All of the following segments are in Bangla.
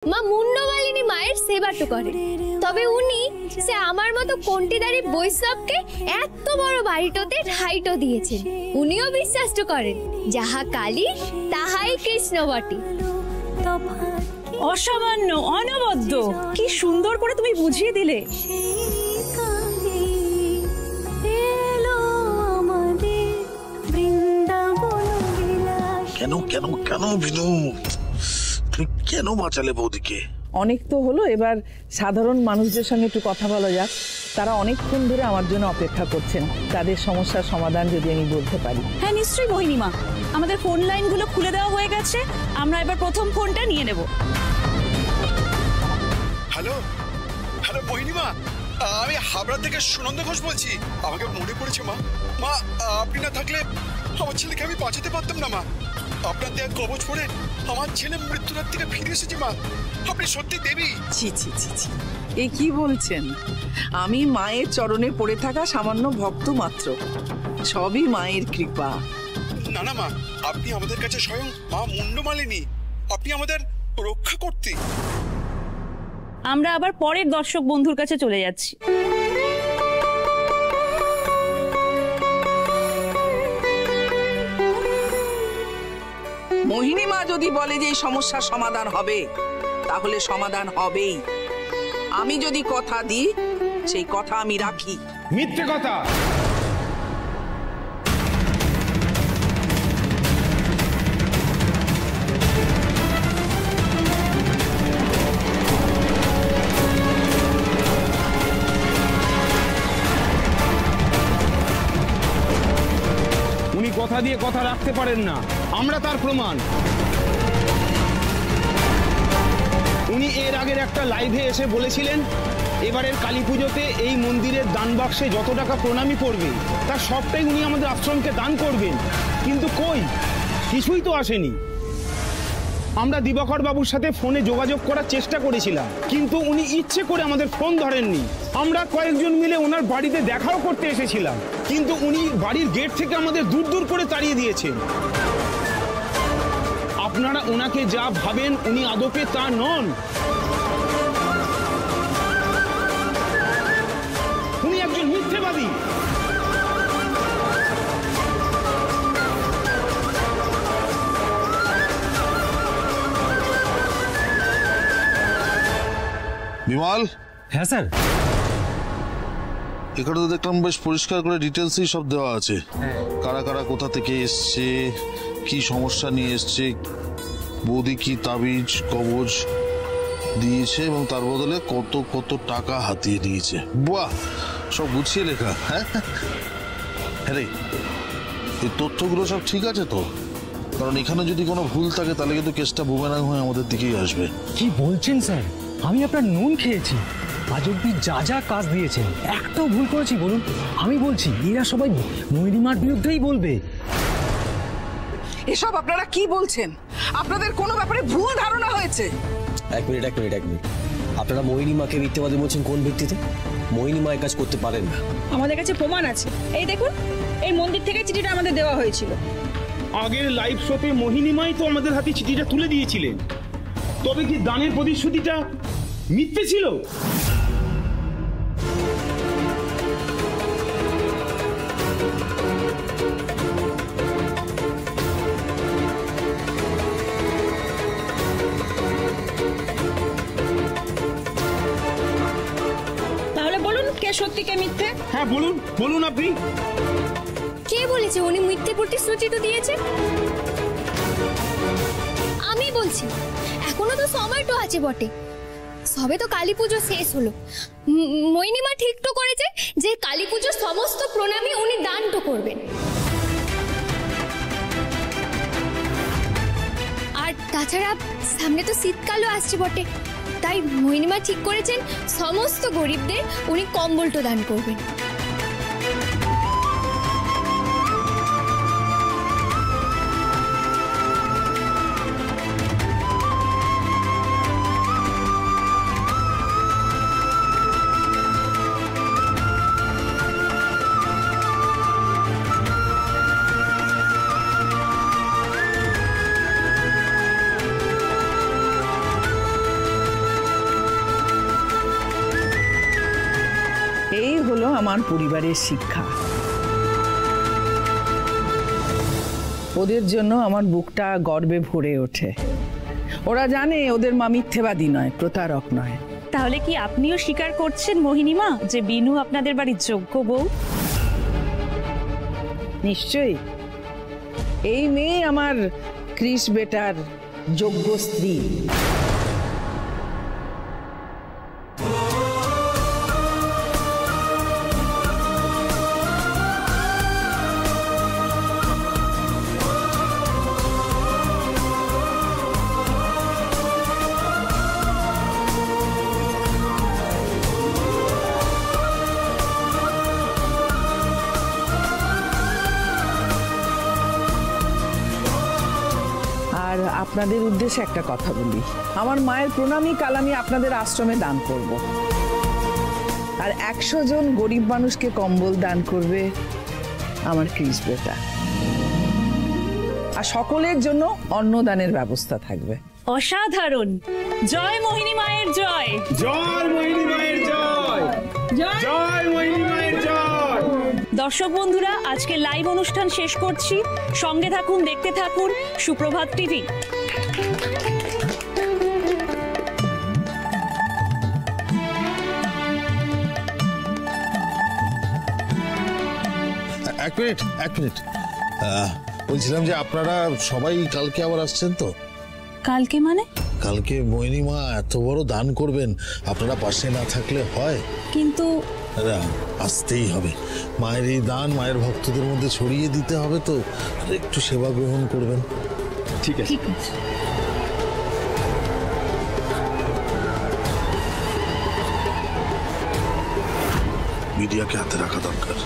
মা মুন্ডমালিনী মায়ের সেবাটো করে, তবে উনি সে আমার মতো কন্টিদারি বৈষ্ণবকে এত বড় বাড়িটোতে ঠাইটো দিয়েছেন। উনিও বিশ্বাস করেন যাহা কালী তাহাই কৃষ্ণ বটে। অসামান্য, অনবদ্য, কি সুন্দর করে তুমি বুঝিয়ে দিলে। কেন কেন কেন বিনু, তুমি কেন বাঁচালে বৌদিকে? অনেক তো হলো, এবার সাধারণ মানুষদের সঙ্গে একটু কথা বলা যাক। তারা অনেকক্ষণ ধরে আমার জন্য অপেক্ষা করছেন, তাদের সমস্যার সমাধান যদি আমি বলতে পারি। হ্যাঁ নিশ্চয়ই মোহিনীমা, আমাদের ফোন লাইনগুলো খুলে দেওয়া হয়ে গেছে, আমরা এবার প্রথম ফোনটা নিয়ে নেব। হ্যালো হ্যালো মোহিনীমা, আমি হাবড়া থেকে সুনন্দ ঘোষ বলছি। আমাকে মনে পড়েছে মা। মা আপনি না থাকলে আমার ছেলেকে আমি বাঁচাতে পারতাম না মা। আপনার দেয়া কবচ পড়ে আমার ছেলে মৃত্যুর হাত থেকে ফিরে এসেছে মা। আপনি সত্যি দেবী। ছি ছি ছি ছি, এ কি বলছেন? আমি মায়ের চরণে পড়ে থাকা সামান্য ভক্ত মাত্র, সবই মায়ের কৃপা। না না মা, আপনি আমাদের কাছে স্বয়ং মা মুন্ডমালিনী, আপনি আমাদের রক্ষা করতে। আমরা আবার পরের দর্শক বন্ধুর কাছে চলে যাচ্ছি। মোহিনী মা যদি বলে যে এই সমস্যার সমাধান হবে, তাহলে সমাধান হবেই। আমি যদি কথা দিই, সেই কথা আমি রাখি। মিথ্যে কথা। উনি কথা দিয়ে কথা রাখতে পারেন না, আমরা তার প্রমাণ। উনি এর আগের একটা লাইভে এসে বলেছিলেন এবারের কালী পুজোতে এই মন্দিরের দান বাক্সে যত টাকা প্রণামী পড়বে তার সবটাই উনি আমাদের আশ্রমকে দান করবেন, কিন্তু কই কিছুই তো আসেনি। আমরা দিবাকর বাবুর সাথে ফোনে যোগাযোগ করার চেষ্টা করেছিলাম, কিন্তু উনি ইচ্ছে করে আমাদের ফোন ধরেননি। আমরা কয়েকজন মিলে ওনার বাড়িতে দেখাও করতে এসেছিলাম, কিন্তু উনি বাড়ির গেট থেকে আমাদের দূর দূর করে তাড়িয়ে দিয়েছেন। আপনারা ওনাকে যা ভাবেন উনি আদপে তা নন। উনি একজন মিথ্যেবাদী। বিমল। হ্যাঁ স্যার। এখানে তো দেখলাম বেশ পরিষ্কার করে ডিটেলসই সব দেওয়া আছে, কারা কারা কোথা থেকে এসছে, কি সমস্যা নিয়ে এসছে, বৌদি কি তাবিজ কবজ দিয়েছে এবং তার বদলে কত কত টাকা হাতিয়ে নিয়েছে। বাহ, সব গুছিয়ে লেখা। হ্যাঁ রে, এই তথ্যগুলো সব ঠিক আছে তো? কারণ এখানে যদি কোনো ভুল থাকে তাহলে কিন্তু কেসটা বুমেরাং হয়ে আমাদের দিকেই আসবে। কি বলছেন স্যার? আমি আপনার নুন খেয়েছি, আজ অব্দি যা যা কাজ দিয়েছেন একটাও ভুল করেছি বলুন? আমি বলছি এরা সবাই মোহিনীমার বিরুদ্ধেই বলবে। এসব আপনারা কি বলছেন? আপনাদের কোনো ব্যাপারে ভুল ধারণা হয়েছে। এক মিনিট, আপনারা মোহিনীমাকে মিথ্যাবাদী বলছেন কোন ভিত্তিতে? মোহিনীমা এই কাজ করতে পারেন না। আমাদের কাছে প্রমাণ আছে, এই দেখুন, এই মন্দির থেকে চিঠিটা আমাদের দেওয়া হয়েছিল। আগের লাইভ শোতে মোহিনীমাই তো আমাদের হাতে চিঠিটা তুলে দিয়েছিলেন, তবে কি দানের প্রতিশ্রুতিটা মিথ্যে ছিল? তাহলে বলুন কে সত্যি কে মিথ্যে? হ্যাঁ বলুন, বলুন আপনি। কে বলেছে উনি মিথ্যে প্রতিশ্রুতি দিয়েছে? আমি বলছি, এখনো তো সময়টা আছে বটে, সবে তো কালী পুজো শেষ হলো। মোহিনীমা ঠিক তো করেছে যে কালী পুজোর সমস্ত প্রণামী উনি দান তো করবেন। আর তাছাড়া সামনে তো শীতকালও আসছে বটে, তাই মোহিনীমা ঠিক করেছেন সমস্ত গরিবদের উনি কম্বলটো দান করবেন। হলো আমার পরিবারের শিক্ষা। ওদের জন্য আমার বুকটা গর্বে ভরে ওঠে। ওরা জানে ওদের মা মিথ্যেবাদী নয়, প্রতারক নয়। তাহলে কি আপনিও স্বীকার করছেন মোহিনীমা যে বিনু আপনাদের বাড়ির যোগ্য বউ? নিশ্চয়ই। এই মেয়ে আমার ক্রিস বেটার যোগ্য স্ত্রী। আর আপনাদের উদ্দেশ্যে একটা কথা বলি, আমার মায়ের প্রণামী কাল আমি আপনাদের আশ্রমে দান করব। আর 100 জন গরিব মানুষকে কম্বল দান করবে আমার ক্রিস বেটা। আর সকলের জন্য অন্নদানের ব্যবস্থা থাকবে। অসাধারণ। জয় মোহিনী মায়ের জয়। জয় মোহিনী মায়ের জয়। জয় মোহিনী মায়ের জয়। দর্শক বন্ধুরা, আজকে লাইভ অনুষ্ঠান শেষ করছি। সঙ্গে থাকুন, দেখতে থাকুন সুপ্রভাত টিভি। এক মিনিট বলছিলাম যে আপনারা সবাই কালকে আবার আসছেন তো? কালকে মানে? কালকে মোহিনী মা এত বড় দান করবেন, আপনারা পাশে না থাকলে হয়? কিন্তু আসতেই হবে। মায়ের এই দান মায়ের ভক্তদের মধ্যে ছড়িয়ে দিতে হবে, তো একটু সেবা গ্রহণ করবেন। ঠিক আছে। মিডিয়াকে হাতে রাখা দরকার।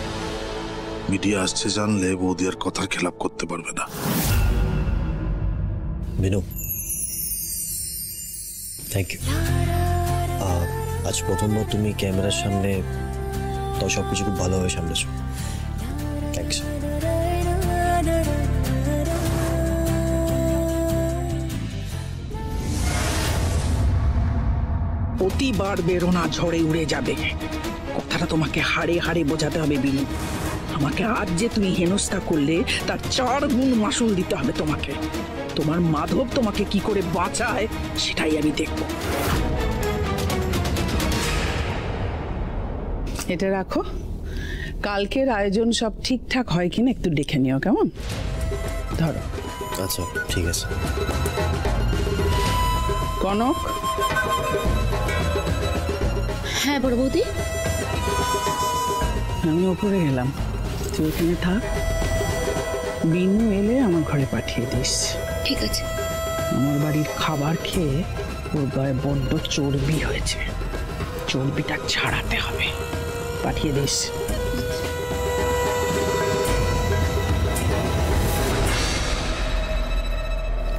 মিডিয়া আসছে জানলে বৌদি আর কথার খেলাপ করতে পারবে না। Binu, thank you. আজ প্রথমবার তুমি ক্যামেরার সামনে, তো সবকিছু খুব ভালোভাবে সামলেছো। থ্যাংকস। প্রতিবার বেরোনা ঝড়ে উড়ে যাবে, কথাটা তোমাকে হাড়ে হাড়ে বোঝাতে হবে বিনু। আমাকে আজ যে তুমি হেনস্থা করলে তার 4 গুণ মাসুল দিতে হবে তোমাকে। তোমার মাধব তোমাকে কি করে বাঁচায় সেটাই আমি দেখব। এটা রাখো, কালকের আয়োজন সব ঠিকঠাক হয় কিনা একটু দেখে নিও, কেমন? ধরো। আচ্ছা, ঠিক আছে। কনক। হ্যাঁ বড় বৌদি। আমি ওপরে গেলাম, তুই ওখানে থাক। বিনু এলে আমার ঘরে পাঠিয়ে দিস। ঠিক আছে। আমার বাড়ির খাবার খেয়ে ওর গায়ে বড্ড চর্বি হয়েছে, চর্বিটা ছাড়াতে হবে। পাঠিয়ে দিস।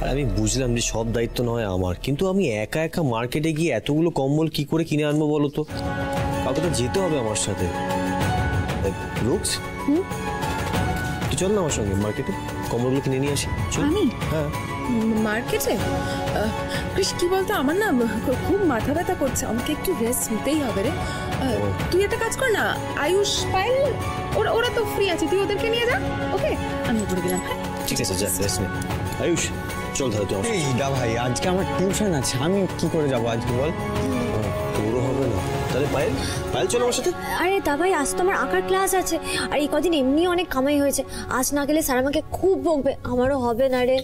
আর আমি বুঝলাম যে সব দায়িত্ব নয় আমার, কিন্তু আমি একা একা মার্কেটে গিয়ে এতগুলো কম্বল কি করে কিনে আনবো বলো তো? কাউকে তো যেতে হবে আমার সাথে। রুক্স, তুই চল না আমার সঙ্গে মার্কেটে, কম্বলগুলো কিনে নিয়ে আসি। আমি? হ্যাঁ। মার্কেটে? কৃষ, কি বলতো, আমার না খুব মাথা ব্যথা করছে, আমাকে একটু রেস্ট নিতেই হবে রে। তুই একটা কাজ কর না, আয়ুষ, পায়েল, ওরা তো ফ্রি আছে, তুই ওদেরকে নিয়ে যা। ওকে, আমি উপরে গেলাম। হ্যাঁ ঠিক আছে, যা রেস্ট নে। আয়ুষ চল তাহলে তুই। এই দা ভাই, আজকে আমার টিউশন আছে, আমি কি করে যাবো আজকে বল? তোরও হবে না তাহলে? পায়েল চল আমার সাথে। আরে তা ভাই, আজ তো আমার আঁকার ক্লাস আছে, আর এই কদিন এমনি অনেক কামাই হয়েছে। আজ না গেলে স্যার আমাকে খুব বকবে, আমারও হবে না রে।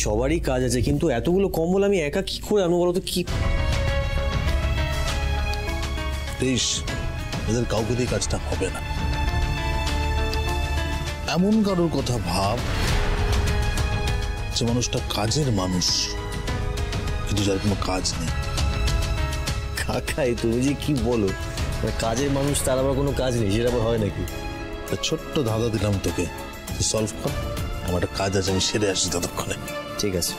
সবারই কাজ আছে, কিন্তু এতগুলো কম্বল আমি একা কি করে আনবো বলতো? কি এদের কাউকে দিয়ে কাজটা হবে না। এমন কারোর কথা ভাব যে মানুষটা কাজের মানুষ, কিন্তু যার কোনো কাজ নেই। কাকাই তুমি যে কি বলো, কাজের মানুষ তার আবার কোনো কাজ নেই, সেটা আবার হয় নাকি? ছোট্ট ধাঁধা দিলাম তোকে, সলভ কর। আমার একটা কাজ আছে, আমি সেরে আসি ততক্ষণে। ঠিক আছে।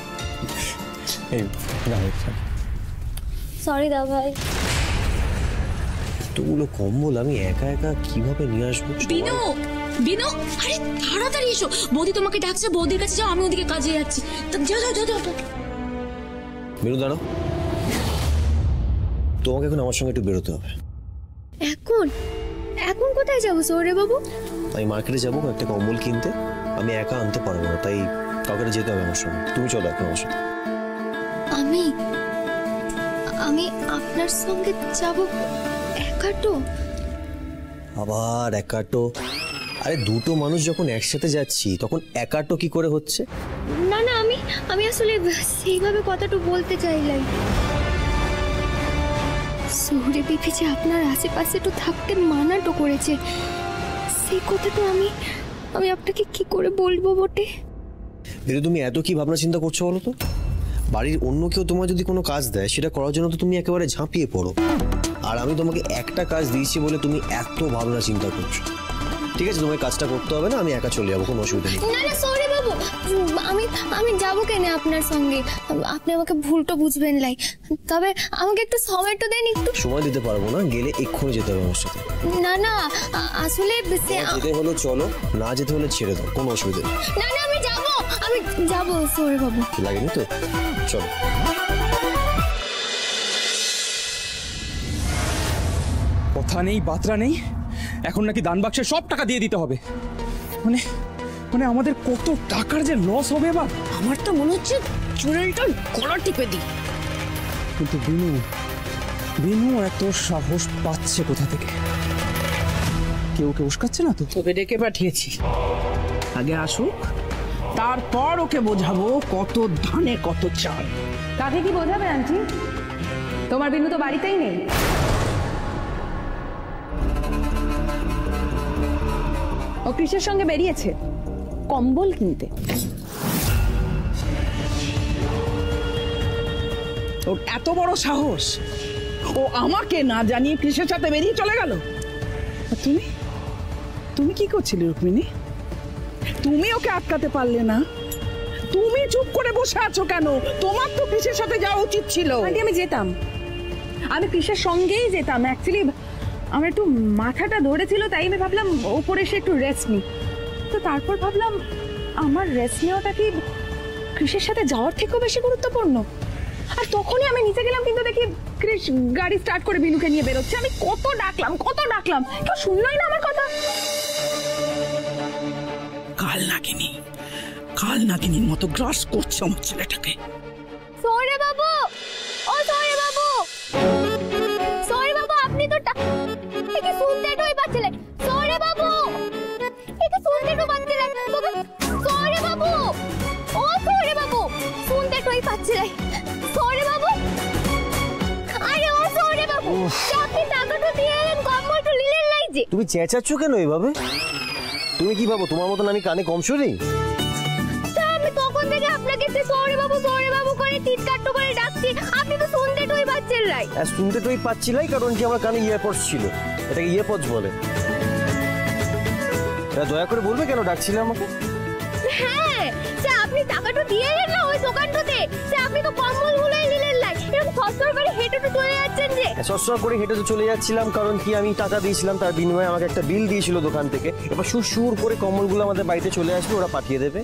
সরি দা ভাই। এতগুলো কম্বল আমি একা একা কিভাবে নিয়ে আসবো? বিনু, বিনু, আরে তাড়াতাড়ি এসো, বৌদি তোমাকে ডাকছে, বৌদির কাছে যাও, আমি ওদিকে কাজে যাচ্ছি। যাও যাও যাও। বিনু দাঁড়াও, তোমাকে এখন আমার সঙ্গে একটু বেরোতে হবে। এখন এখন কোথায় যাবো সৌরে বাবু? আমি মার্কেটে যাবো একটা কম্বল কিনতে, আমি একা আনতে পারবো না, তাই কাউকে যেতে হবে আমার সঙ্গে। তুমি চলো এখন আমার সাথে। আমি আমি আপনার সঙ্গে যাব? একাটো? আবার একাটো? আরে দুটো মানুষ যখন একসাথে যাচ্ছি তখন একাটো কি করে হচ্ছে? না না, আমি আসলে সেইভাবে কথাটা বলতে চাইলাই। সৌরে পিপি যে আপনার আশেপাশে তো থাকতে মানাটো করেছে, সেই কথাটা আমি আপনাকে কি করে বলবো বটে? বিরু, তুমি এত কি ভাবনা চিন্তা করছো বলো তো? বাড়ির অন্য কেউ তোমার যদি কোনো কাজ দেয় সেটা করার জন্য তো তুমি একেবারে ঝাঁপিয়ে পড়ো, আর আমি তোমাকে একটা কাজ দিয়েছি বলে তুমি এত ভাবনা চিন্তা করছো। ঠিক আছে, তোমার কাজটা করতে হবে না, আমি একা চলে যাবো, কোনো অসুবিধা নেই। না না সৌরে বাবু, আমি যাবো কেন আপনার সঙ্গে? আপনি আমাকে ভুলটা বুঝবেন লাই, তবে আমাকে একটু সময় তো দেন। একটু সময় দিতে পারবো না, গেলে এক্ষুনি যেতে হবে আমার সাথে। না না, আসলে যেতে হলে চলো, না যেতে হলে ছেড়ে দাও, কোনো অসুবিধা নেই। না না, আমি যাবো সৌরে বাবু। লাগেনি তো? চলো। কথা নেই বাতরা নেই, এখন নাকি দান বাক্সে সব টাকা দিয়ে দিতে হবে। মানে মানে আমাদের কত টাকার যে লস হবে এবার। আমার তো মনে হচ্ছে চুড়েলটা গলা টিপে দিই। কিন্তু বিনু এত সাহস পাচ্ছে কোথা থেকে? কেউ উস্কাচ্ছে না তো? তোকে ডেকে পাঠিয়েছি, আগে আসুক, তারপর ওকে বোঝাবো কত ধানে কত চাল। কাকে কি বোঝাবে আন্টি? তোমার বিনু তো বাড়িতেই নেই। ও কৃষের সঙ্গে বেরিয়েছে কম্বল কিনতে। ওর এত বড় সাহস, ও আমাকে না জানিয়ে কৃষের সাথে বেরিয়ে চলে গেল। তুমি তুমি কি করছিলে রুক্মিণী? তুমি ওকে আটকাতে পারলে না? তুমি চুপ করে বসে আছো কেন? তোমার তো কৃষের সাথে যাওয়া উচিত ছিল। আন্টি আমি যেতাম, আমি কৃষের সঙ্গেই যেতাম। অ্যাকচুয়ালি আমার একটু মাথাটা ধরেছিল, তাই আমি ভাবলাম ওপরে এসে একটু রেস্ট নিই। তো তারপর ভাবলাম আমার রেস্ট নেওয়াটা কি কৃষের সাথে যাওয়ার থেকেও বেশি গুরুত্বপূর্ণ? আর তখনই আমি নিচে গেলাম, কিন্তু দেখি কৃষ গাড়ি স্টার্ট করে বিনুকে নিয়ে বেরোচ্ছে। আমি কত ডাকলাম কেউ শুনলোই না আমার কথা। কাল নাগিনীর মতো গ্রাস করছে আমার ছেলেটাকে। সৌরে বাবু, ও সৌরে বাবু, আপনি তো একে শুনতে টই পাচ্ছিলেন। সৌরে বাবু, একে শুনতে তো পাচ্ছিলেন। সৌরে বাবু, ও সৌরে বাবু, শুনতে টই পাচ্ছিলেন। সৌরে বাবু, আরে ও সৌরে বাবু, আপনি টাকাটা দিয়ে এলেন, কম্বলটা নিলেন নাই যে? তুমি চেঁচাচ্ছ কেন এইভাবে? তুমি কি ভাবো তোমার মতন আমি কানে কম শুনি? আমি তখন থেকে আপনাকে সৌরে বাবু করে চিৎকার করে ডাকছি, আপনি তো শুনতে টই পাচ্ছেন নাই। শুনতে টই পাচ্ছিলাই কারণ কি আমার কানে ইয়ারপডস ছিল। এটাকে ইয়ারপডস বলে। দয়া করে বলবে কেন ডাকছিলে আমাকে? হ্যাঁ, আপনি টাকাটা দিয়ে এলেন না ওই দোকানটাতে, আপনি তো কম্বলগুলোই নিলেন নাই। এরকম সস্তা করে হেঁটে তো চলে যাচ্ছেন যে? সস্তা করে হেঁটে তো চলে যাচ্ছিলাম কারণ কি আমি টাকা দিয়েছিলাম, তার বিনিময়ে আমাকে একটা বিল দিয়েছিল দোকান থেকে। এবার সুর করে কম্বলগুলো আমাদের বাড়িতে চলে আসবে, ওরা পাঠিয়ে দেবে।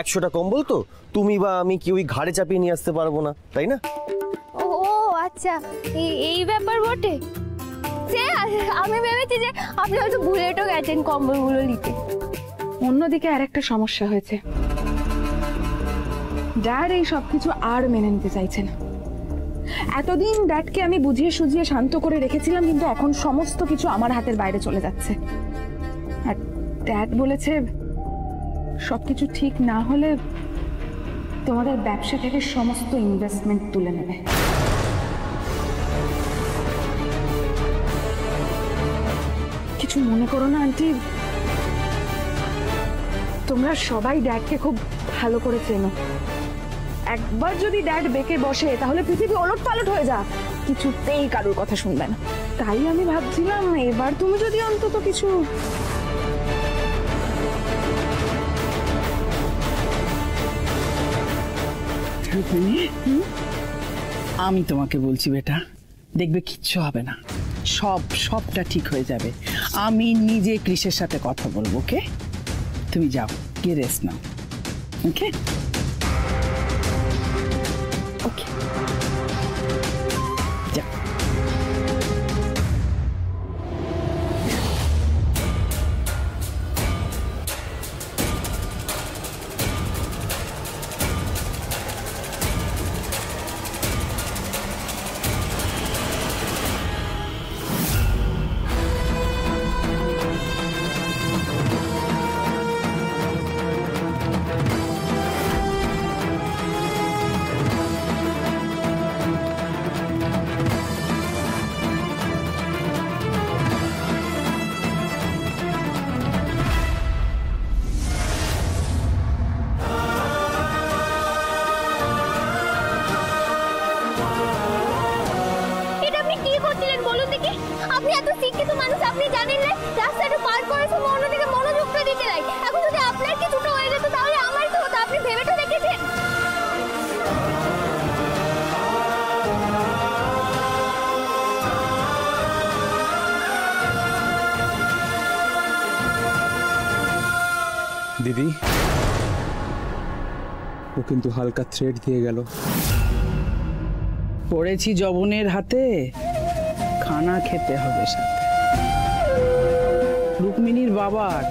100টা কম্বল তো তুমি বা আমি কি ওই ঘাড়ে চাপিয়ে নিয়ে আসতে পারবো না, তাই না? ও আচ্ছা, এই ব্যাপার বটে। আমি ভেবেছি যে আপনি হয়তো ভুলেও গেছেন কম্বলগুলো নিতে। অন্যদিকে আর একটা সমস্যা হয়েছে, ড্যাড এই সবকিছু আর মেনে নিতে চাইছে না। এতদিন ড্যাডকে আমি বুঝিয়ে সুঝিয়ে শান্ত করে রেখেছিলাম, কিন্তু এখন সমস্ত কিছু আমার হাতের বাইরে চলে যাচ্ছে। আর ড্যাড বলেছে সবকিছু ঠিক না হলে তোমাদের ব্যবসা থেকে সমস্ত ইনভেস্টমেন্ট তুলে নেবে। কিছু মনে করো না আন্টি, তোমরা সবাই ড্যাডকে খুব ভালো করে চেনো। একবার যদি ড্যাড বেঁকে বসে তাহলে পৃথিবী ওলট পালট হয়ে যাক, কিছুতেই কারোর কথা শুনবে না। তাই আমি ভাবছিলাম এবার তুমি যদি অন্তত কিছু আমি তোমাকে বলছি বেটা, দেখবে কিচ্ছু হবে না, সবটা ঠিক হয়ে যাবে। আমি নিজে কৃষের সাথে কথা বলবো। ওকে, তুমি যাও, গিয়ে রেস্ট নাও। ওকে ওকে, যাও। এটা আপনি কি করছিলেন বলুন দেখি? আপনি এত শিক্ষিত মানুষ, আপনি জানেন না রাস্তাটা পার করার সময় অন্যদিকে মনোযোগটা দিতে নাই। এখন যদি আপনার কিছুটা হয়ে যেত তাহলে আমার কি হতো? আপনি ভেবেটা দেখেছেন? দিদি, ও কিন্তু হালকা থ্রেট দিয়ে গেল। পড়েছি জবনের হাতে, খানা খেতে হবে সাথে। রুক্মিণীর বাবার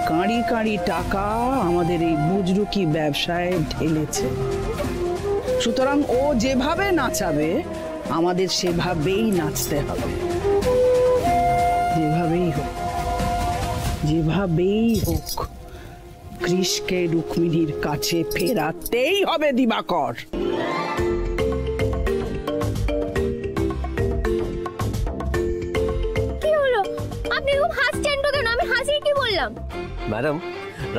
কাঁড়ি কাঁড়ি টাকা আমাদের এই বুজরুকি ব্যবসায় ঢেলেছে, সুতরাং ও যেভাবে নাচাবে আমাদের সেভাবেই নাচতে হবে। যেভাবেই হোক, যেভাবেই হোক কৃষকে রুক্মিণীর কাছে ফেরাতেই হবে দিবাকর। কি হলো? আপনি খুব হাসছেন তো কেন? আমি হাসি কি বললাম? ম্যাডাম,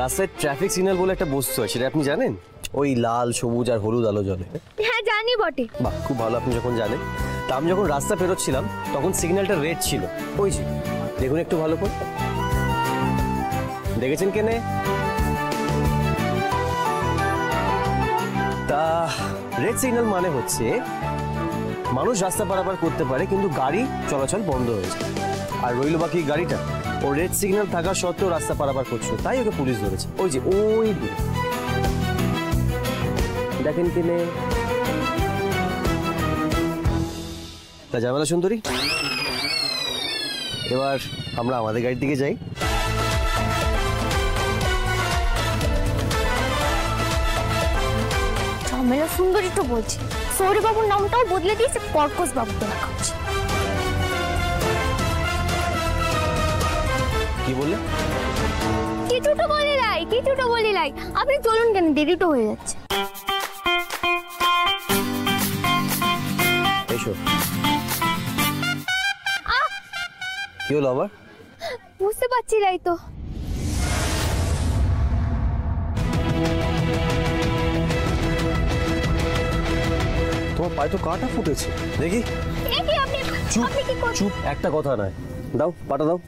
রাস্তায় ট্রাফিক সিগন্যাল বলে একটা বস্তু আছে, সেটা আপনি জানেন? ওই লাল, সবুজ আর হলুদ আলো জ্বলে। হ্যাঁ জানি বটে। বাহ, খুব ভালো আপনি যখন জানেন। তা আমি যখন রাস্তা পেরোচ্ছিলাম তখন সিগন্যালটা রেড ছিল। ওই যে দেখুন একটু ভালো করে, দেখেছেন কেনে? তা রেড সিগন্যাল মানে হচ্ছে মানুষ রাস্তা পারাপার করতে পারে কিন্তু গাড়ি চলাচল বন্ধ হয়েছে। আর রইল বাকি গাড়িটা, ও রেড সিগন্যাল থাকা সত্ত্বেও রাস্তা পারাপার করছিল, তাই ওকে পুলিশ ধরেছে। ওই যে ওই দেখেন কেনে? তা ঝামেলা সুন্দরী, এবার আমরা আমাদের গাড়ির দিকে যাই। ঝামেলা সুন্দরী তো বলছি, সৌরি বাবুর নামটাও বদলে দিয়েছে, কর্কশ বাবুকে রাখা উচিত। কি বললে? কিছুটা বলে লাই, কিছুটা বলে লাই। আপনি চলুন কেন, দেরি তো হয়ে যাচ্ছে। এসো। কি হলো আবার? বুঝতে পারছি নাই তো। তোমার পায়ে তো কাঁটা ফুটেছে দেখি। চুপ চুপ, একটা কথা নয়, দাও পাটা দাও।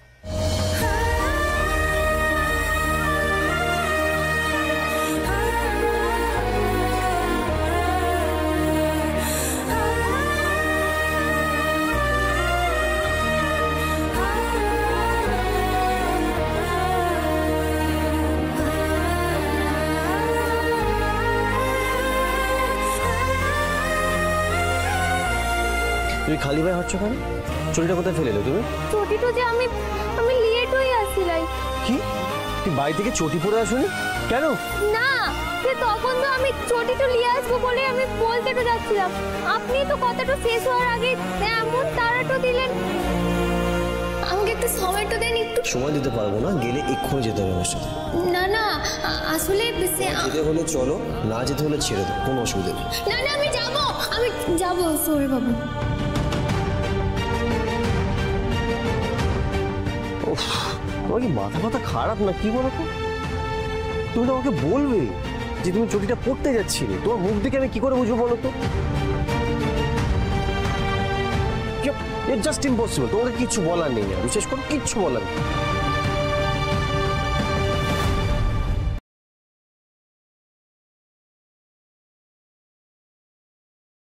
তুমি খালি ভাই হাঁটছো কেন? চটিটা কোথায় ফেলে এলে তুমি? চটিটা যে আমি লেট হয়ে আসছিলাই। কি তুই বাড়ি থেকে চটি পরে আসোনি কেন? না, যে তখন তো আমি চটিটা নিয়ে আসবো বলে আমি বলতে তো যাচ্ছিলাম, আপনি তো কথাটা শেষ হওয়ার আগে এমন তাড়াটা দিলেন। আমাকে একটু সময় তো দেন। একটু সময় দিতে পারবো না, গেলে এক্ষুনি যেতে হবে আমার সাথে। না না, আসলে যেতে হলে চলো, না যেতে হলে ছেড়ে দাও, কোনো অসুবিধা নেই। না না, আমি যাবো সৌরি বাবু। তোমার কি মাথা মাথা খারাপ না কি বলো তো? তুমি তো আমাকে বলবে যে তুমি চটিটা পড়তে যাচ্ছিলে, তোমার মুখ দেখে আমি কি করে বুঝবো বলো তো? ইটস জাস্ট ইম্পসিবল, তোমাকে কিচ্ছু বলার নেই, বিশেষ করে কিচ্ছু বলার নেই।